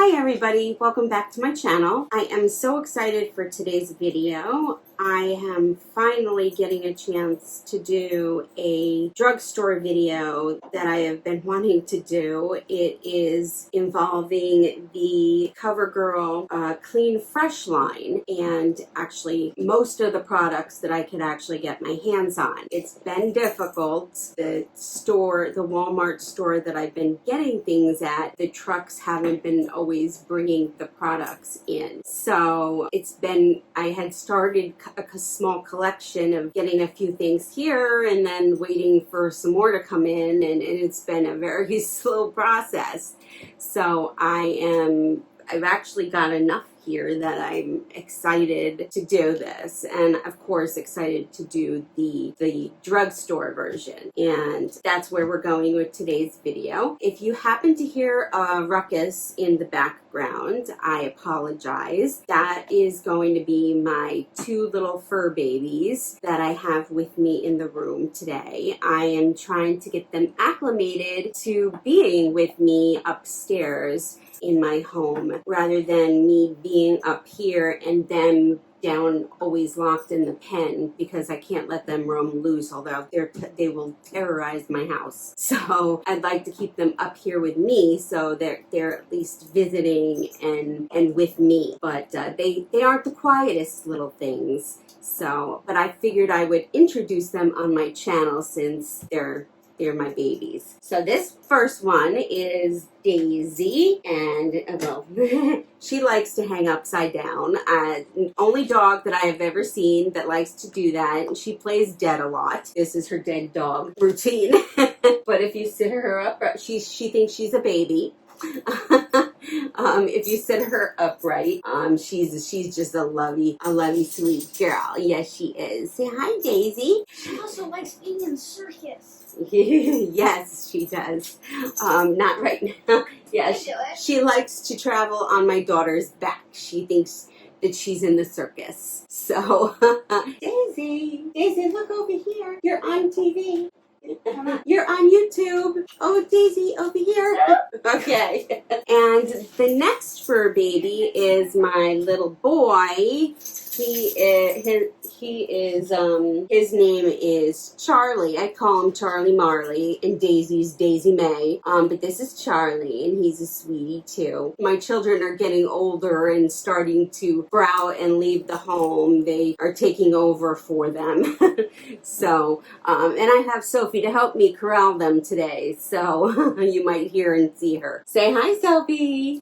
Hi everybody, welcome back to my channel. I am so excited for today's video. I am finally getting a chance to do a drugstore video that I have been wanting to do. It is involving the Covergirl Clean Fresh line and actually most of the products that I could actually get my hands on. It's been difficult. The Walmart store that I've been getting things at, the trucks haven't been always bringing the products in. So I had started a small collection of getting a few things here and then waiting for some more to come in, and it's been a very slow process. So I've actually got enough here that I'm excited to do this, and of course excited to do the drugstore version, and that's where we're going with today's video. If you happen to hear a ruckus in the background, I apologize. That is going to be my two little fur babies that I have with me in the room today. I am trying to get them acclimated to being with me upstairs in my home rather than me being up here and them down always locked in the pen, because I can't let them roam loose, although they will terrorize my house. So I'd like to keep them up here with me so they're at least visiting and with me. But they aren't the quietest little things. So, but I figured I would introduce them on my channel since they're my babies. So this first one is Daisy, and well, she likes to hang upside down. Only dog that I have ever seen that likes to do that. And she plays dead a lot. This is her dead dog routine. But if you sit her up, she thinks she's a baby. If you sit her upright, she's just a lovey sweet girl. Yes, she is. Say hi, Daisy. She also likes being in the circus. Yes, she does. Not right now. Yeah, she likes to travel on my daughter's back. She thinks that she's in the circus. So, Daisy, look over here. You're on TV. You're on YouTube. Oh, Daisy, over here. Okay. And the next fur baby is my little boy. His name is Charlie. I call him Charlie Marley, and Daisy's Daisy May. But this is Charlie, and he's a sweetie too. My children are getting older and starting to grow out and leave the home. They are taking over for them. So, and I have Sophie to help me corral them today. So you might hear and see her. Say hi, Sophie.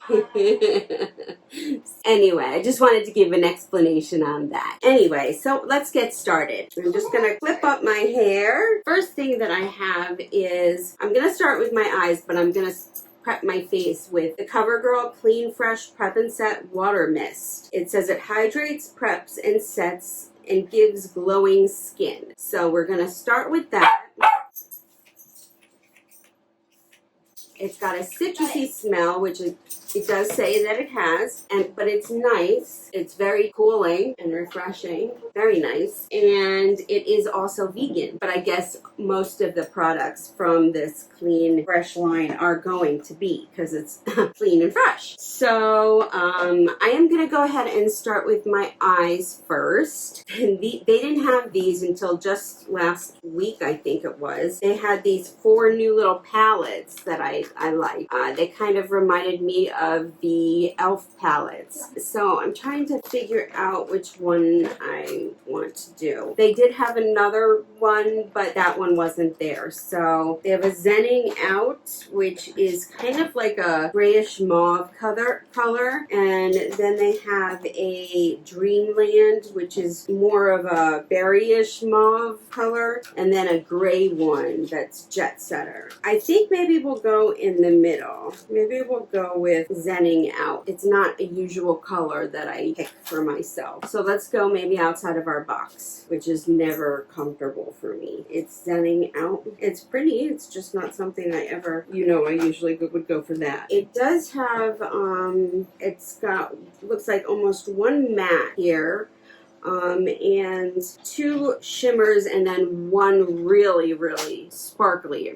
Anyway, I just wanted to give an explanation on that. Anyway, so let's get started. I'm just going to clip up my hair. First thing that I have is, I'm going to start with my eyes, but I'm going to prep my face with the Covergirl Clean Fresh Prep and Set Water Mist. It says it hydrates, preps, and sets, and gives glowing skin. So we're going to start with that. It's got a citrusy smell, which it does say that it has, but it's nice. It's very cooling and refreshing. Very nice. And it is also vegan. But I guess most of the products from this Clean Fresh line are going to be, because it's clean and fresh. So I am going to go ahead and start with my eyes first. And they didn't have these until just last week, I think it was. They had these 4 new little palettes that I like. They kind of reminded me of the e.l.f. palettes. So I'm trying to figure out which one I want to do. They did have another one, but that one wasn't there. So they have a Zenning Out, which is kind of like a grayish mauve color. And then they have a Dreamland, which is more of a berryish mauve color. And then a gray one that's Jet Setter. I think maybe we'll go in the middle. Maybe we'll go with Zenning Out. It's not a usual color that I pick for myself. So let's go maybe outside of our box, which is never comfortable for me. It's Zenning Out. It's pretty. It's just not something I ever, I usually would go for that. It does have, it's got, looks like almost one matte here, and 2 shimmers, and then 1 really, really sparkly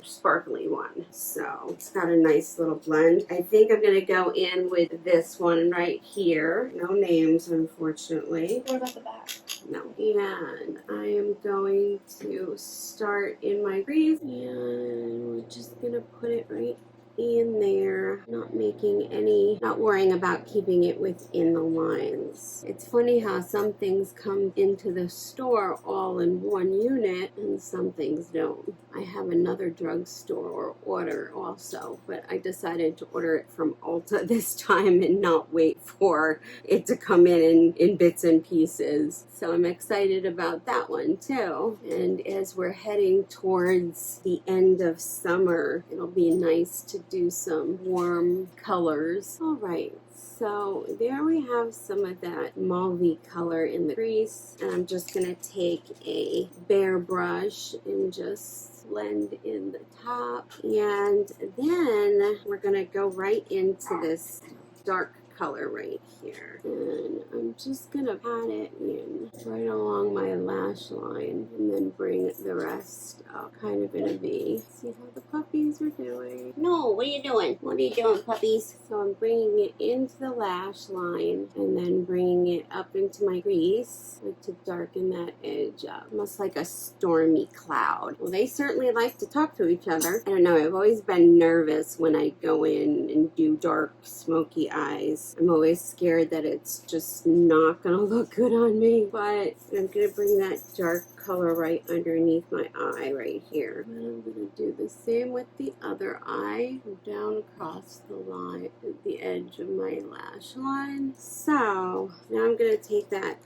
one. So it's got a nice little blend. I think I'm gonna go in with this one right here. No names, unfortunately. What about the back? No. And I am going to start in my crease, and we're just gonna put it right in there, not worrying about keeping it within the lines. It's funny how some things come into the store all in one unit and some things don't. I have another drugstore order also, but I decided to order it from Ulta this time and not wait for it to come in bits and pieces. So I'm excited about that one too. And as we're heading towards the end of summer, it'll be nice to do some warm colors. All right, so there we have some of that mauve color in the crease, and I'm just gonna take a bare brush and just blend in the top, and then we're gonna go right into this dark color right here, and I'm just gonna pat it in right along my lash line and then bring the rest up kind of in a V. See how the puppies are doing? No, what are you doing? What are you doing, puppies? So I'm bringing it into the lash line and then bringing it up into my crease to darken that edge up, almost like a stormy cloud. Well, they certainly like to talk to each other. I don't know, I've always been nervous when I go in and do dark smoky eyes. I'm always scared that it's just not gonna look good on me, but I'm gonna bring that dark color right underneath my eye right here. And I'm gonna do the same with the other eye, down across the line at the edge of my lash line. So now I'm gonna take that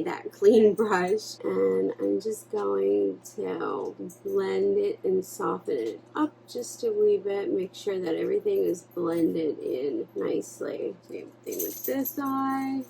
that clean brush, and I'm just going to blend it and soften it up just a wee bit, make sure that everything is blended in nicely. Same thing with this eye.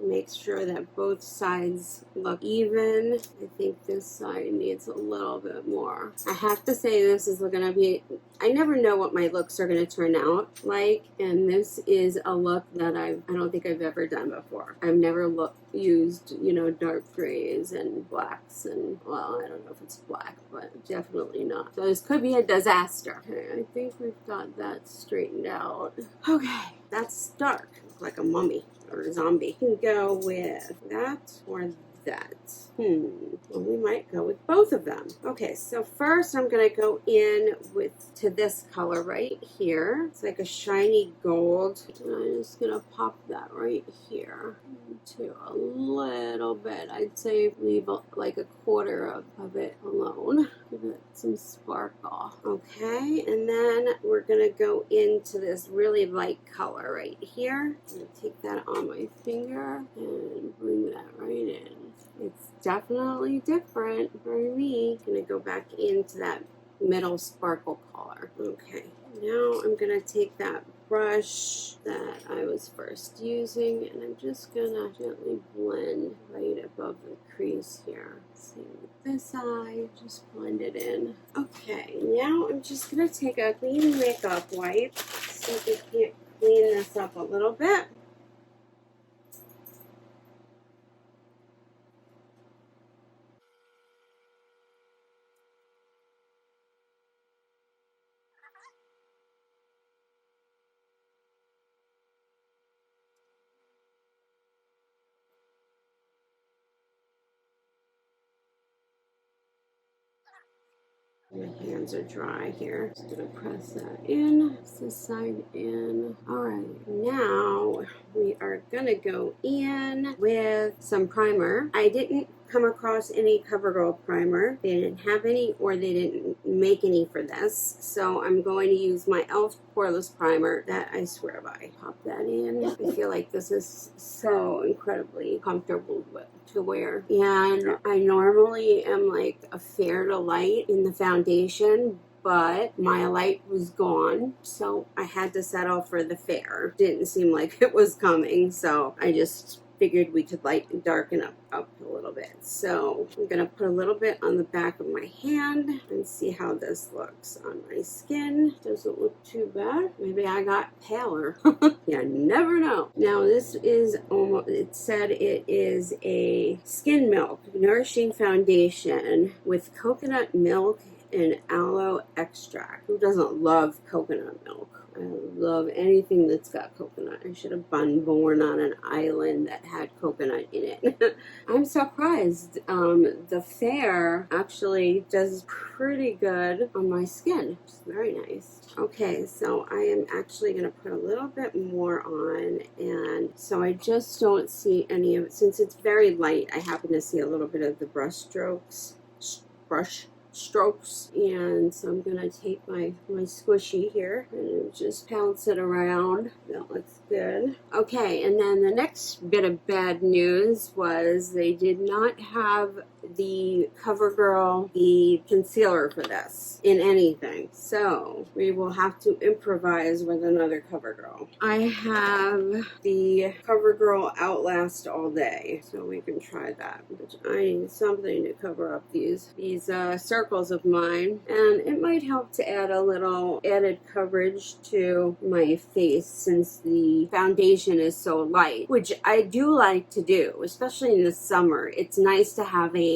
Make sure that both sides look even. I think this side needs a little bit more. I have to say, this is gonna be, I never know what my looks are gonna turn out like, and this is a look that I don't think I've ever done before. I've never used, you know, dark grays and blacks, and, well, I don't know if it's black, but definitely not. So this could be a disaster. Okay, I think we've got that straightened out. Okay, that's dark, like a mummy or a zombie. You can go with that or that. Well, we might go with both of them. Okay, so first I'm gonna go in to this color right here. It's like a shiny gold. And I'm just gonna pop that right here into a little bit. I'd say leave like a quarter of it alone. Give it some sparkle. Okay, and then we're gonna go into this really light color right here. I'm gonna take that on my finger and bring that right in. It's definitely different for me. I'm gonna go back into that middle sparkle color. Okay, now I'm gonna take that brush that I was first using, and I'm just gonna gently blend right above the crease here. Same with this eye, just blend it in. Okay, now I'm just gonna take a clean makeup wipe, see if we can't clean this up a little bit. My hands are dry here. Just gonna press that in, this side in. All right, now we are gonna go in with some primer. I didn't come across any Covergirl primer. They didn't have any, or they didn't make any for this. So I'm going to use my e.l.f. poreless primer that I swear by. Pop that in. I feel like this is so incredibly comfortable to wear. And I normally am like a fair to light in the foundation, but my light was gone, so I had to settle for the fair. Didn't seem like it was coming, so I just figured we could darken up a little little bit. So I'm going to put a little bit on the back of my hand and see how this looks on my skin. Doesn't look too bad. Maybe I got paler. You never know. Now this is almost, it said it is a skin milk nourishing foundation with coconut milk and aloe extract. Who doesn't love coconut milk? I love anything that's got coconut. I should have been born on an island that had coconut in it. I'm surprised. The Fair actually does pretty good on my skin. It's very nice. Okay, so I am actually going to put a little bit more on, and so I just don't see any of it. Since it's very light, I happen to see a little bit of the brush strokes, and so I'm gonna take my squishy here and just pounce it around. That looks good. Okay, and then the next bit of bad news was they did not have the Covergirl, the concealer for this in anything, so we will have to improvise with another Covergirl. I have the Covergirl Outlast All Day, so we can try that. But I need something to cover up these circles of mine, and it might help to add a little added coverage to my face since the foundation is so light, which I do like to do, especially in the summer. It's nice to have a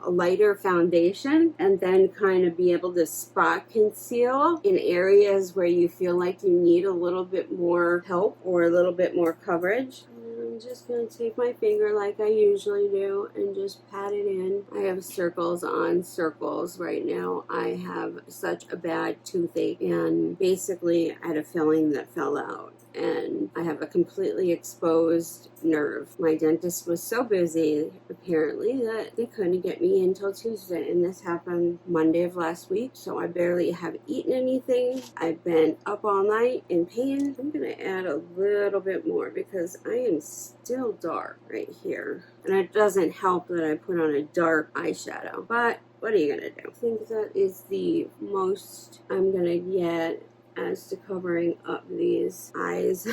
lighter foundation and then kind of be able to spot conceal in areas where you feel like you need a little bit more help or a little bit more coverage. I'm just going to take my finger like I usually do and just pat it in. I have circles on circles right now. I have such a bad toothache, and basically I had a filling that fell out, and I have a completely exposed nerve. My dentist was so busy, apparently, that they couldn't get me until Tuesday, and this happened Monday of last week, so I barely have eaten anything. I've been up all night in pain. I'm going to add a little bit more because I am still dark right here, and it doesn't help that I put on a dark eyeshadow, but what are you going to do? I think that is the most I'm going to get as to covering up these eyes.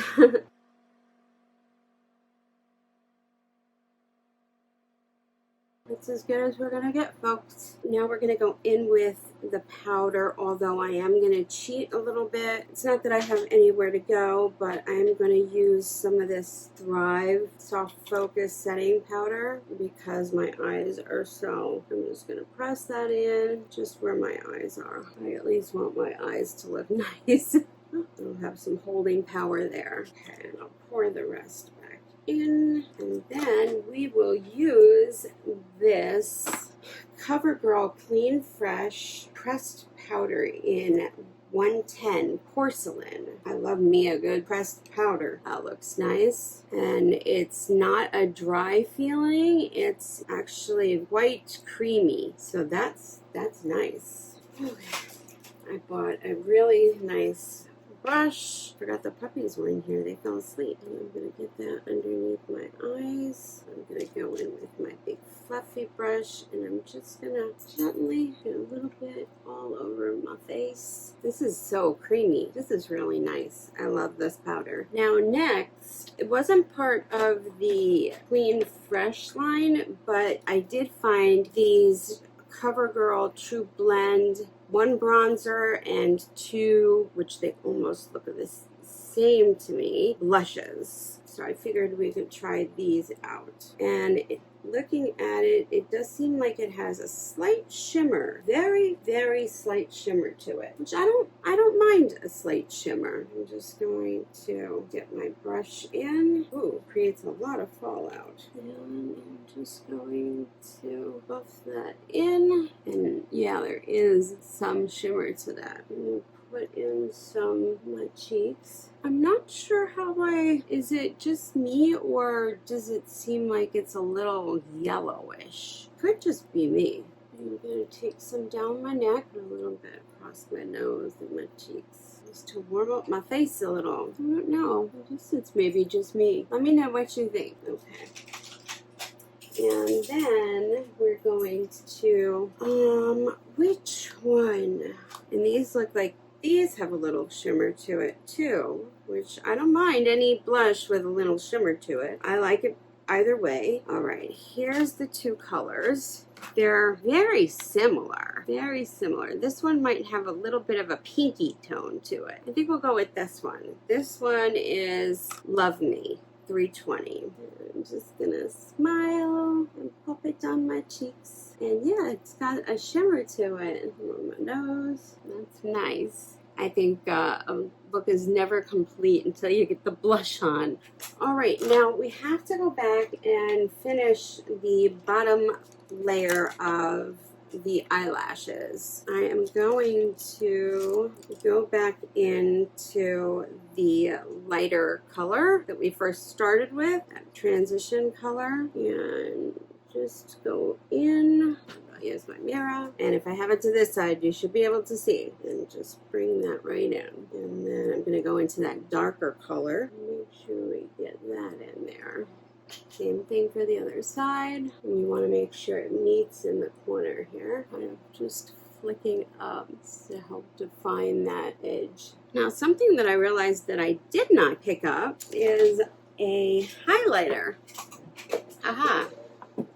It's as good as we're gonna get, folks. Now we're gonna go in with the powder, although I am gonna cheat a little bit. It's not that I have anywhere to go, but I am gonna use some of this Thrive Soft Focus Setting Powder because my eyes are so, I'm just gonna press that in just where my eyes are. I at least want my eyes to look nice. I'll have some holding power there. Okay, and I'll pour the rest back in, and then we will use this Covergirl Clean Fresh Pressed Powder in 110 Porcelain. I love me a good pressed powder. That looks nice, and it's not a dry feeling. It's actually white creamy, so that's nice. Okay. I bought a really nice brush. Forgot the puppies were in here. They fell asleep. And I'm going to get that underneath my eyes. I'm going to go in with my big fluffy brush, and I'm just going to gently get a little bit all over my face. This is so creamy. This is really nice. I love this powder. Now next, it wasn't part of the Clean Fresh line, but I did find these Covergirl True Blend, one bronzer and two, which they almost look the same to me, blushes. So I figured we could try these out. And looking at it, it does seem like it has a slight shimmer, very, very slight shimmer to it, which I don't mind a slight shimmer. I'm just going to get my brush in. Ooh, creates a lot of fallout. And I'm just going to buff that in. And yeah, there is some shimmer to that. Put in some of my cheeks. I'm not sure is it just me, or does it seem like it's a little yellowish? Could just be me. I'm going to take some down my neck and a little bit across my nose and my cheeks, just to warm up my face a little. I don't know. I guess it's maybe just me. Let me know what you think. Okay. And then we're going to, which one? And these look like, these have a little shimmer to it too, which I don't mind any blush with a little shimmer to it. I like it either way. All right, here's the two colors. They're very similar, very similar. This one might have a little bit of a pinky tone to it. I think we'll go with this one. This one is Love Me 320. I'm just gonna smile and pop it down my cheeks. And yeah, it's got a shimmer to it on my nose. That's nice. I think a look is never complete until you get the blush on. All right, now we have to go back and finish the bottom layer of the eyelashes. I am going to go back into the lighter color that we first started with, that transition color, and just go in. I'll use my mirror, and if I have it to this side, you should be able to see, and just bring that right in. And then I'm going to go into that darker color. Make sure we get that in there. Same thing for the other side. And you want to make sure it meets in the corner here. Kind of just flicking up to help define that edge. Now, something that I realized that I did not pick up is a highlighter. Aha!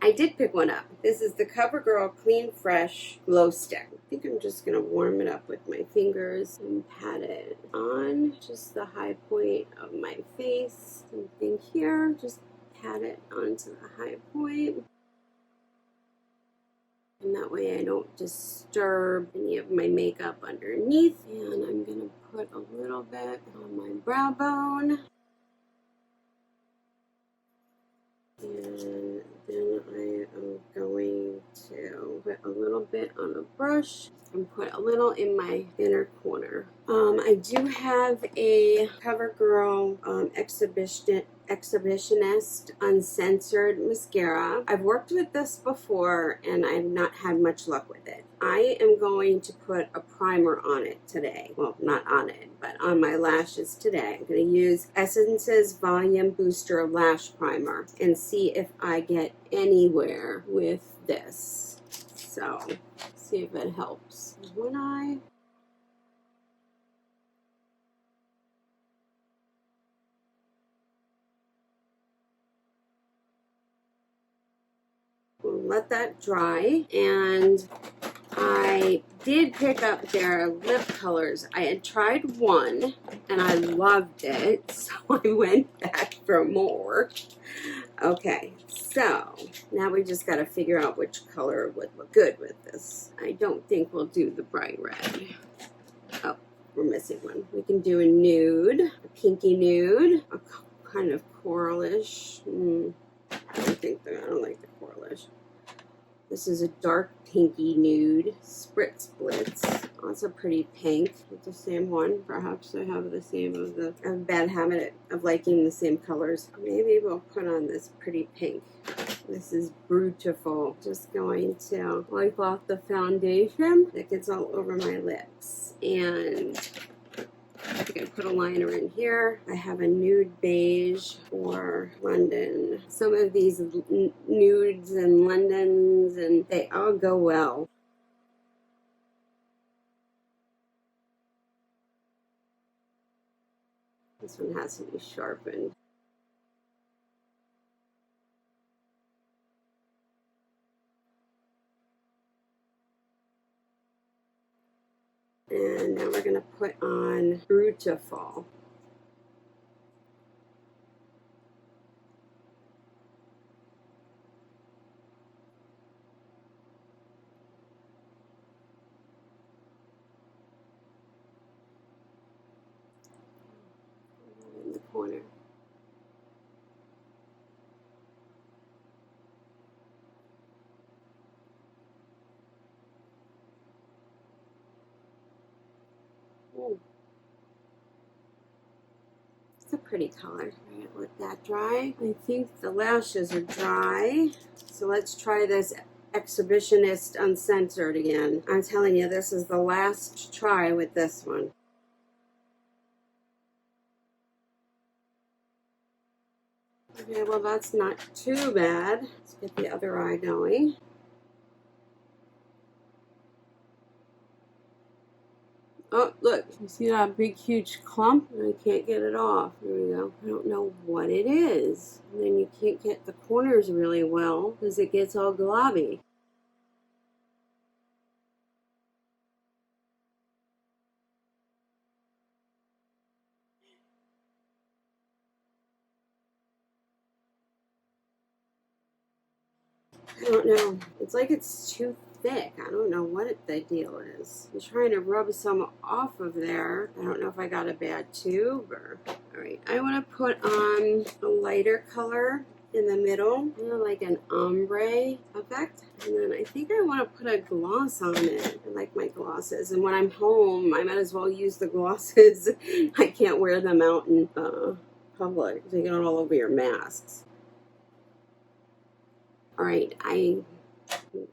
I did pick one up. This is the Covergirl Clean Fresh Glow Stick. I think I'm just going to warm it up with my fingers and pat it on just the high point of my face. Same thing here. Just pat it onto the high point. And that way I don't disturb any of my makeup underneath. And I'm going to put a little bit on my brow bone. And then I am going to put a little bit on a brush and put a little in my inner corner. I do have a Covergirl Exhibitionist Uncensored Mascara. I've worked with this before and I've not had much luck with it. I am going to put a primer on it today. Well, not on it, but on my lashes today. I'm going to use Essence's Volume Booster Lash Primer and see if I get anywhere with this. So, see if it helps. One eye. We'll let that dry, and I did pick up their lip colors. I had tried one and I loved it, so I went back for more. Okay, so now we just got to figure out which color would look good with this. I don't think we'll do the bright red. Oh, we're missing one. We can do a nude, a pinky nude, a kind of coralish. I don't like the coralish. This is a dark pinky nude, Spritz Blitz. Also pretty pink. It's the same one. Perhaps I have the same of the bad habit of liking the same colors. Maybe we'll put on this pretty pink. This is beautiful. Just going to wipe off the foundation that gets all over my lips. And I'm going to put a liner in here. I have a nude beige for London. Some of these nudes and Londons, and they all go well. This one has to be sharpened. And now we're going to put on Beautiful. In the corner. Ooh. It's a pretty color. Right, let that dry. I think the lashes are dry. So let's try this Exhibitionist Uncensored again. I'm telling you, this is the last try with this one. Okay, well that's not too bad. Let's get the other eye going. Oh, look, You see that big huge clump? I can't get it off. There we go. I don't know what it is. And then you can't get the corners really well because it gets all globby. I don't know. It's like it's too thick. I don't know what the deal is. I'm trying to rub some off of there. I don't know if I got a bad tube or... Alright, I want to put on a lighter color in the middle, like an ombre effect. And then I think I want to put a gloss on it. I like my glosses. And when I'm home, I might as well use the glosses. I can't wear them out in public. They get all over your masks. Alright,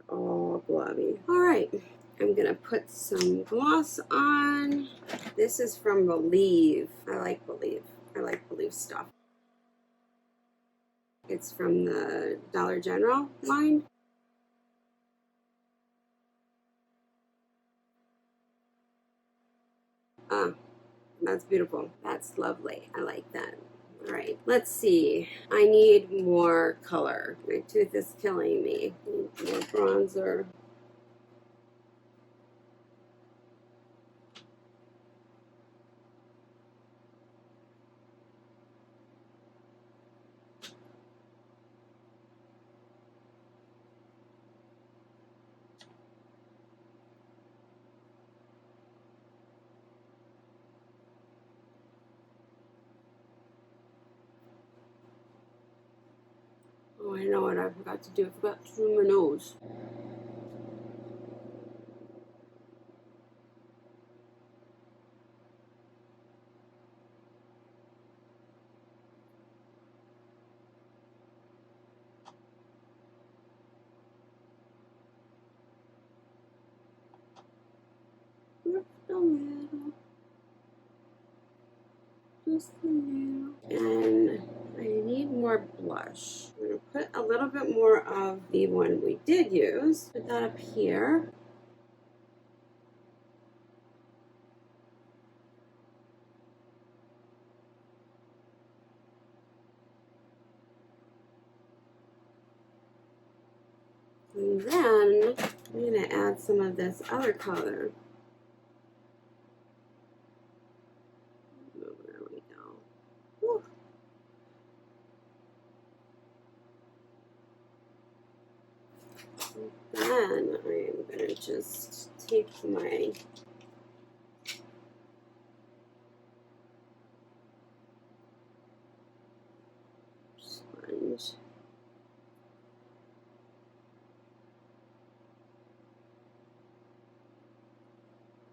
all globby. Alright, I'm gonna put some gloss on. This is from Believe. I like Believe. I like Believe stuff. It's from the Dollar General line. That's beautiful. That's lovely. I like that. Alright, let's see. I need more color. My tooth is killing me. Need more bronzer. Oh, I know what I forgot to do. I forgot to do my nose. Just a little. Just a little. And I need more blush. I'm going to put a little bit more of the one we did use. Put that up here. And then I'm going to add some of this other color. Oh, there we go. Whew. Then I'm going to just take my sponge.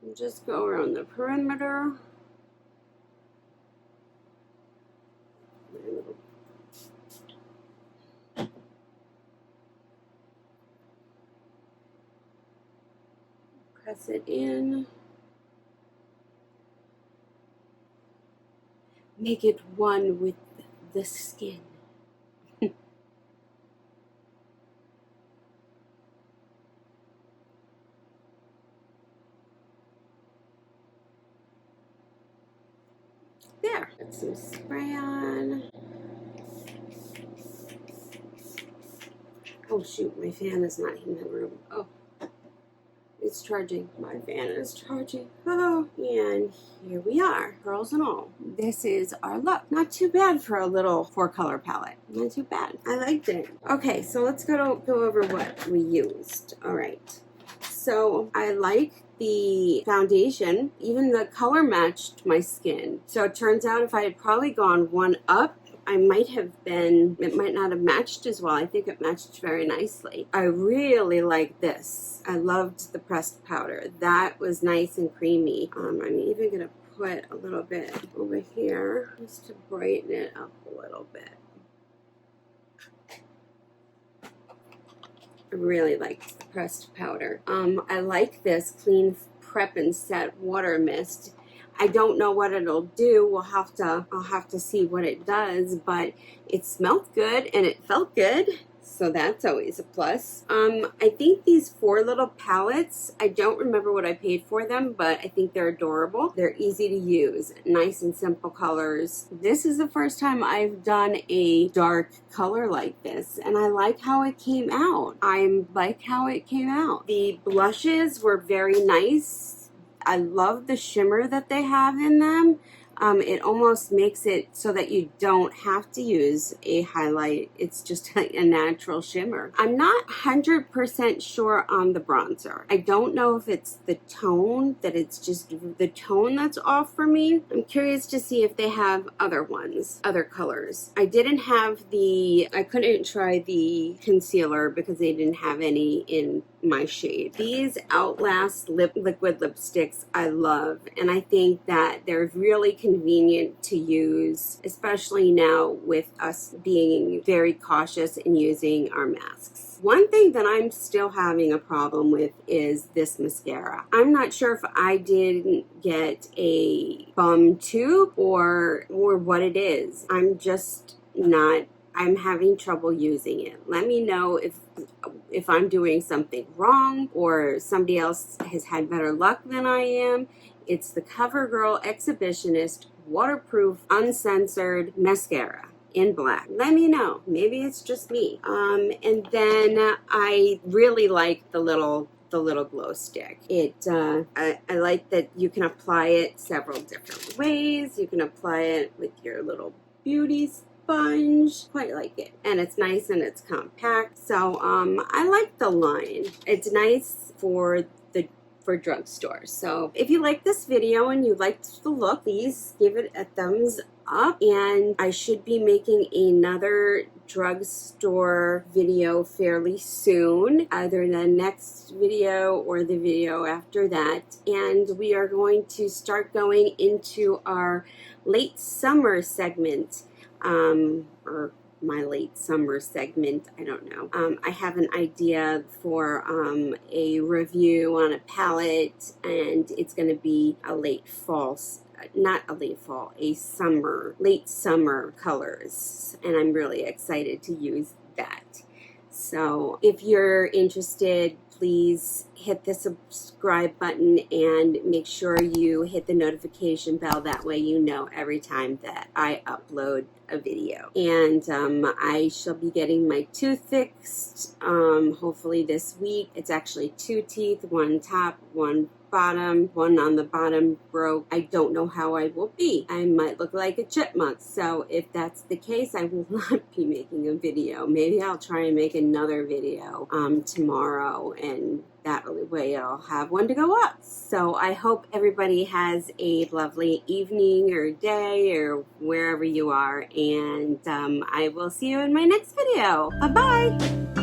And just go around the perimeter. Press it in. Make it one with the skin. There. Put some spray on. Oh shoot, my fan is not in the room. Oh. It's charging. My fan is charging. Oh, and here we are, curls and all. This is our look. Not too bad for a little 4-color palette. Not too bad. I liked it. Okay, so let's go over what we used. All right. So I like the foundation. Even the color matched my skin. So it turns out if I had probably gone one up, I might have been, it might not have matched as well. I think it matched very nicely. I really like this. I loved the pressed powder. That was nice and creamy. I'm even going to put a little bit over here just to brighten it up a little bit. I really liked the pressed powder. I like this Clean Prep and Set Water Mist. I don't know what it'll do. I'll have to see what it does, but it smelled good and it felt good. So that's always a plus. I think these 4 little palettes, I don't remember what I paid for them, but I think they're adorable. They're easy to use, nice and simple colors. This is the first time I've done a dark color like this, and I like how it came out. The blushes were very nice. I love the shimmer that they have in them. It almost makes it so that you don't have to use a highlight. It's just like a natural shimmer. I'm not 100% sure on the bronzer. I don't know if it's the tone, that it's just the tone that's off for me. I'm curious to see if they have other ones, other colors. I couldn't try the concealer because they didn't have any in my shade. These Outlast liquid lipsticks I love, and I think that they're really convenient to use, especially now with us being very cautious in using our masks. One thing that I'm still having a problem with is this mascara. I'm not sure if I didn't get a bum tube or what it is. I'm having trouble using it. Let me know if I'm doing something wrong or somebody else has had better luck than I am. It's the Covergirl Exhibitionist Waterproof Uncensored Mascara in black. Let me know. Maybe it's just me. And then I really like the little glow stick. I like that you can apply it several different ways. You can apply it with your little beauty sponge. Quite like it, and it's nice and it's compact. So I like the line. It's nice for drugstores. So if you like this video and you liked the look, please give it a thumbs up, and I should be making another drugstore video fairly soon, either the next video or the video after that. And we are going to start going into our late summer segment, or my late summer segment, I don't know. I have an idea for a review on a palette, and it's going to be a late summer colors, and I'm really excited to use that. So if you're interested, please hit the subscribe button and make sure you hit the notification bell. That way you know every time that I upload a video. And I shall be getting my tooth fixed hopefully this week. It's actually 2 teeth, one top, one bottom. One on the bottom broke. I don't know how I will be. I might look like a chipmunk. So if that's the case, I will not be making a video. Maybe I'll try and make another video tomorrow, and that way I'll have one to go up. So I hope everybody has a lovely evening or day or wherever you are, and I will see you in my next video. Bye-bye!